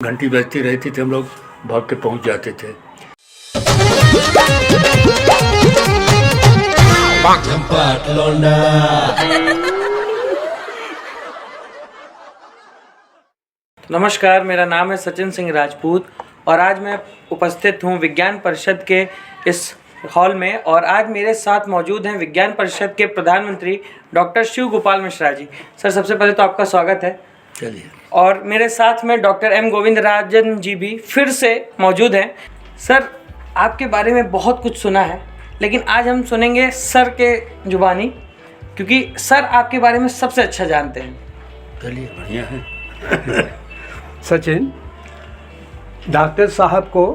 घंटी बजती रहती थी, हम लोग भाग के पहुंच जाते थे। नमस्कार, मेरा नाम है सचिन सिंह राजपूत और आज मैं उपस्थित हूँ विज्ञान परिषद के इस हॉल में। और आज मेरे साथ मौजूद हैं विज्ञान परिषद के प्रधानमंत्री डॉक्टर शिव गोपाल मिश्रा जी। सर, सबसे पहले तो आपका स्वागत है। चलिए। और मेरे साथ में डॉक्टर एम गोविंदराजन जी भी फिर से मौजूद हैं। सर, आपके बारे में बहुत कुछ सुना है, लेकिन आज हम सुनेंगे सर के जुबानी, क्योंकि सर आपके बारे में सबसे अच्छा जानते हैं। चलिए, बढ़िया है। सचिन, डॉक्टर साहब को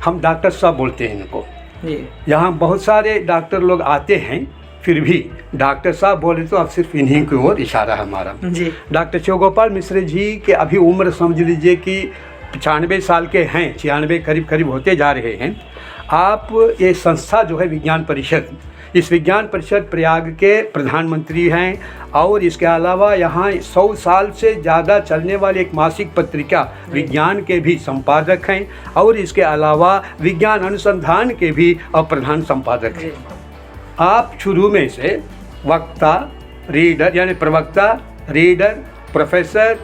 हम डॉक्टर साहब बोलते हैं इनको जी। यहाँ बहुत सारे डॉक्टर लोग आते हैं, फिर भी डॉक्टर साहब बोले तो अब सिर्फ इन्हीं की ओर इशारा है हमारा जी। डॉक्टर शिव गोपाल मिश्रा जी के अभी उम्र समझ लीजिए कि 95 साल के हैं, 96 करीब करीब होते जा रहे हैं। आप ये संस्था जो है विज्ञान परिषद, इस विज्ञान परिषद प्रयाग के प्रधानमंत्री हैं और इसके अलावा यहाँ 100 साल से ज़्यादा चलने वाली एक मासिक पत्रिका विज्ञान के भी संपादक हैं और इसके अलावा विज्ञान अनुसंधान के भी प्रधान संपादक हैं। आप शुरू में से वक्ता, रीडर यानी प्रवक्ता, रीडर, प्रोफेसर,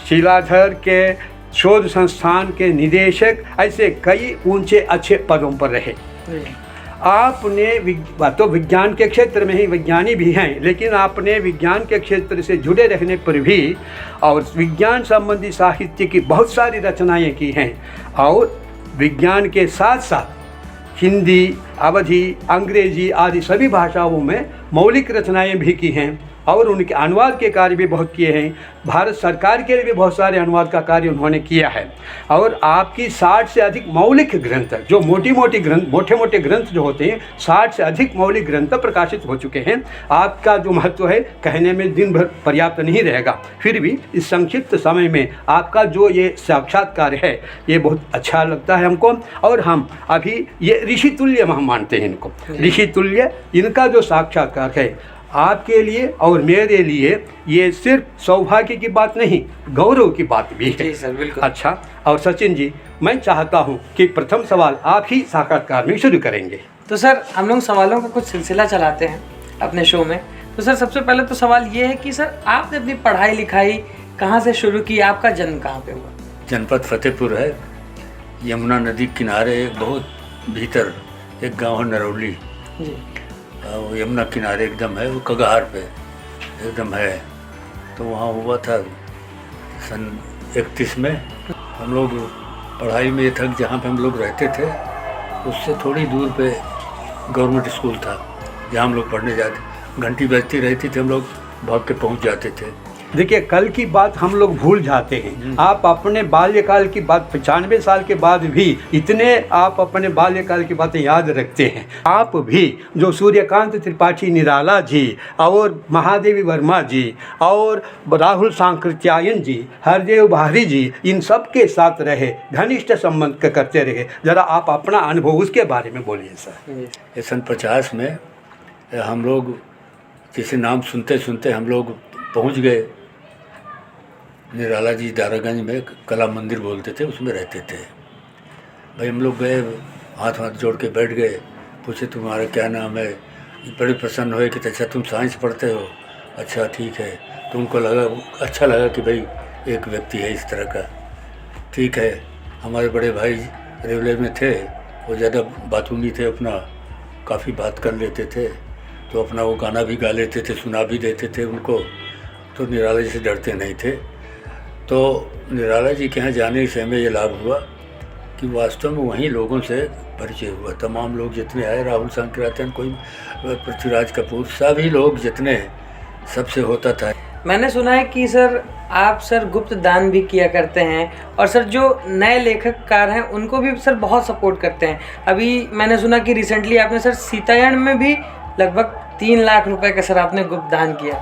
शिलाधर के शोध संस्थान के निदेशक, ऐसे कई ऊंचे अच्छे पदों पर रहे। आपने तो विज्ञान के क्षेत्र में ही विज्ञानी भी हैं, लेकिन आपने विज्ञान के क्षेत्र से जुड़े रहने पर भी और विज्ञान संबंधी साहित्य की बहुत सारी रचनाएं की हैं और विज्ञान के साथ साथ हिंदी, अवधी, अंग्रेजी आदि सभी भाषाओं में मौलिक रचनाएं भी की हैं और उनके अनुवाद के कार्य भी बहुत किए हैं। भारत सरकार के लिए भी बहुत सारे अनुवाद का कार्य उन्होंने किया है और आपकी 60 से अधिक मौलिक ग्रंथ, जो मोटे मोटे ग्रंथ जो होते हैं, 60 से अधिक मौलिक ग्रंथ प्रकाशित हो चुके हैं। आपका जो महत्व है कहने में दिन भर पर्याप्त नहीं रहेगा, फिर भी इस संक्षिप्त समय में आपका जो ये साक्षात्कार है ये बहुत अच्छा लगता है हमको। और हम अभी ये ऋषि तुल्य हम मानते हैं इनको, ऋषि तुल्य इनका जो साक्षात्कार है आपके लिए और मेरे लिए ये सिर्फ सौभाग्य की बात नहीं, गौरव की बात भी है। जी सर, बिल्कुल। अच्छा, और सचिन जी, मैं चाहता हूँ कि प्रथम सवाल आप ही साक्षात्कार में शुरू करेंगे। तो सर, हम लोग सवालों का कुछ सिलसिला चलाते हैं अपने शो में। तो सर, सबसे पहले तो सवाल ये है कि सर आपने अपनी पढ़ाई लिखाई कहाँ से शुरू की, आपका जन्म कहाँ पे हुआ? जनपद फतेहपुर है, यमुना नदी किनारे बहुत भीतर एक गांव है नरौली। जी। वो यमुना किनारे एकदम है, वो कगार पे एकदम है। तो वहाँ हुआ था सन 31 में। हम लोग पढ़ाई में ये था जहाँ पे हम लोग रहते थे उससे थोड़ी दूर पे गवर्नमेंट स्कूल था जहाँ हम लोग पढ़ने जाते। घंटी बजती रहती थी, हम लोग भाग के पहुँच जाते थे। देखिए, कल की बात हम लोग भूल जाते हैं। आप अपने बाल्यकाल की बात 95 साल के बाद भी इतने आप अपने बाल्यकाल की बातें याद रखते हैं। आप भी जो सूर्यकांत त्रिपाठी निराला जी और महादेवी वर्मा जी और राहुल सांकृत्यायन जी, हरदेव बाहरी जी, इन सब के साथ रहे, घनिष्ठ संबंध करते रहे। ज़रा आप अपना अनुभव उसके बारे में बोलिए सर। ये सन 50 में हम लोग जैसे नाम सुनते सुनते हम लोग पहुँच गए निराला जी दारागंज में, कला मंदिर बोलते थे, उसमें रहते थे। भाई हम लोग गए, हाथ जोड़ के बैठ गए, पूछे तुम्हारा क्या नाम है? बड़े प्रसन्न हुए कि अच्छा तुम साइंस पढ़ते हो, अच्छा ठीक है। तो उनको लगा, अच्छा लगा कि भाई एक व्यक्ति है इस तरह का, ठीक है। हमारे बड़े भाई रेलवे में थे, वो ज़्यादा बातूनी थे, अपना काफ़ी बात कर लेते थे, तो अपना वो गाना भी गा लेते थे, सुना भी देते थे उनको। तो निराला जी से डरते नहीं थे। तो निराला जी के यहाँ जाने से हमें ये लाभ हुआ कि वास्तव में वहीं लोगों से परिचय हुआ। तमाम लोग जितने आए, राहुल सांकृत्यायन, कोई पृथ्वीराज कपूर, सभी लोग जितने, सबसे होता था। मैंने सुना है कि सर आप सर गुप्त दान भी किया करते हैं और सर जो नए लेखककार हैं उनको भी सर बहुत सपोर्ट करते हैं। अभी मैंने सुना कि रिसेंटली आपने सर सीतायन में भी लगभग 3 लाख रुपए का सर आपने गुप्त दान किया।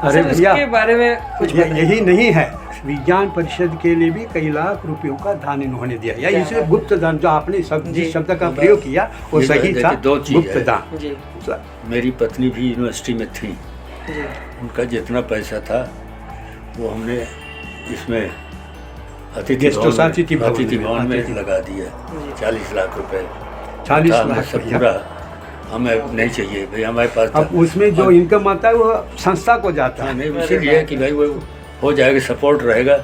अरे भैया, इसके बारे में कुछ यही नहीं है, विज्ञान परिषद के लिए भी कई लाख रुपयों का दान इन्होंने दिया। या इसे गुप्त दान, जो आपने जिस शब्द का प्रयोग किया वो सही था, गुप्त दान। जी। मेरी पत्नी भी यूनिवर्सिटी में थी जी। उनका जितना पैसा था वो हमने इसमें अतिथि भवन में लगा दिया 40 लाख रुपए। 40 था, लाख सब रुपया। पूरा हमें नहीं चाहिए भाई, हमारे पास था। अब उसमें जो इनकम आता है वो संस्था को जाता है। नहीं, इसीलिए कि भाई वो हो जाएगा, सपोर्ट रहेगा।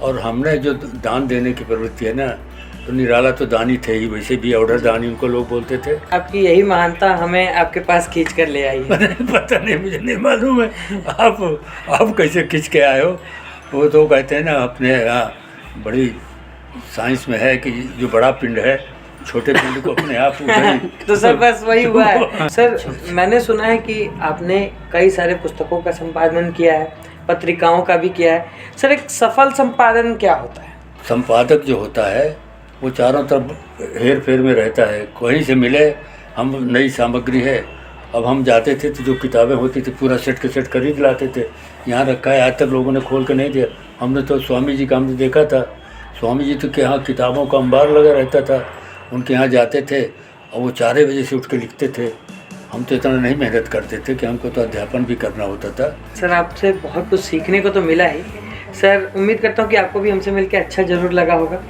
और हमने जो दान देने की प्रवृत्ति है ना, तो निराला तो दानी थे ही, वैसे भी ऑर्डर दानी उनको लोग बोलते थे। आपकी यही महानता हमें आपके पास खींच कर ले आई है। पता नहीं, मुझे नहीं मालूम है आप कैसे खींच के आए हो। वो तो कहते हैं ना अपने यहाँ बड़ी साइंस में है कि जो बड़ा पिंड है छोटे पिंड को अपने आप तो सर बस वही हुआ है। सर मैंने सुना है कि आपने कई सारे पुस्तकों का संपादन किया है, पत्रिकाओं का भी किया है। सर एक सफल संपादन क्या होता है? संपादक जो होता है वो चारों तरफ हेर फेर में रहता है। कहीं से मिले हम नई सामग्री है, अब हम जाते थे तो जो किताबें होती थी पूरा सेट के सेट खरीद लाते थे। यहाँ रखा है, आज तक लोगों ने खोल के नहीं दिया। हमने तो स्वामी जी का हमने देखा था, स्वामी जी तो के यहाँ किताबों का अंबार लगा रहता था, उनके यहाँ जाते थे और वो 4 बजे से उठ के लिखते थे। हम तो इतना नहीं मेहनत करते थे कि हमको तो अध्यापन भी करना होता था। सर आपसे बहुत कुछ सीखने को तो मिला ही। सर उम्मीद करता हूँ कि आपको भी हमसे मिलकर अच्छा ज़रूर लगा होगा।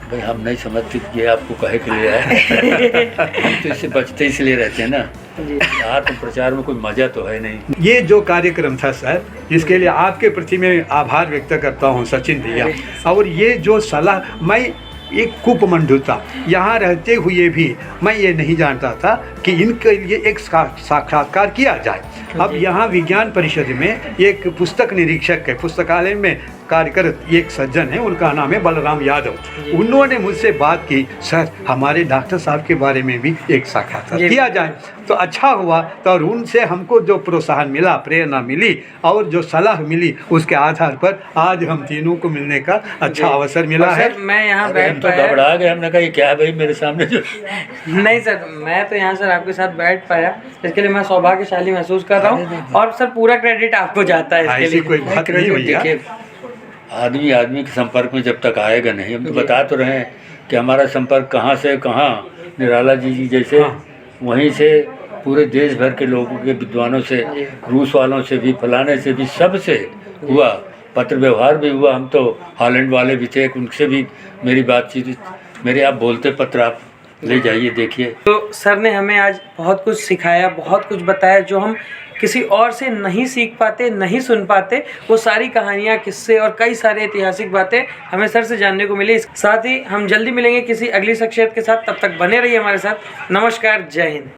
भाई हम नहीं समझते कि ये आपको कहे के लिए आए। हम तो इससे बचते इसलिए रहते हैं ना जी। आत्म प्रचार में कोई मजा तो है नहीं। ये जो कार्यक्रम था सर, इसके लिए आपके प्रति मैं आभार व्यक्त करता हूँ सचिन भैया। और ये जो सलाह, मैं एक कुपमंडू था, यहाँ रहते हुए भी मैं ये नहीं जानता था कि इनके लिए एक साक्षात्कार किया जाए। अब यहाँ विज्ञान परिषद में एक पुस्तक निरीक्षक है, पुस्तकालय में कार्यरत एक सज्जन है, उनका नाम है बलराम यादव। उन्होंने मुझसे बात की, सर हमारे डॉक्टर साहब के बारे में भी एक साक्षात्कार किया जाए। तो अच्छा हुआ। तो और उनसे हमको जो प्रोत्साहन मिला, प्रेरणा मिली और जो सलाह मिली, उसके आधार पर आज हम तीनों को मिलने का अच्छा अवसर मिला है। मैं यहाँ हम बैठ तो पाया। घबरा गए, हमने कहा ये क्या है भाई मेरे सामने जो। नहीं सर, मैं तो यहाँ सर आपके साथ बैठ पाया, इसके लिए मैं सौभाग्यशाली महसूस कर रहा हूँ। और सर पूरा क्रेडिट आपको जाता है इसके ऐसी लिए। कोई बात नहीं हुई है। देखिए आदमी के संपर्क में जब तक आएगा नहीं, हम तो बता तो रहे हैं कि हमारा संपर्क कहाँ से कहाँ, निराला जी जैसे वहीं से पूरे देश भर के लोगों के विद्वानों से, रूस वालों से भी, फलाने से भी, सब से हुआ। पत्र व्यवहार भी हुआ। हम तो हॉलैंड वाले भी थे, उनसे भी मेरी बातचीत, मेरे आप बोलते पत्र आप ले जाइए देखिए। तो सर ने हमें आज बहुत कुछ सिखाया, बहुत कुछ बताया जो हम किसी और से नहीं सीख पाते, नहीं सुन पाते। वो सारी कहानियाँ, किस्से और कई सारे ऐतिहासिक बातें हमें सर से जानने को मिली। साथ ही हम जल्दी मिलेंगे किसी अगली शख्सियत के साथ, तब तक बने रहिए हमारे साथ। नमस्कार, जय हिंद।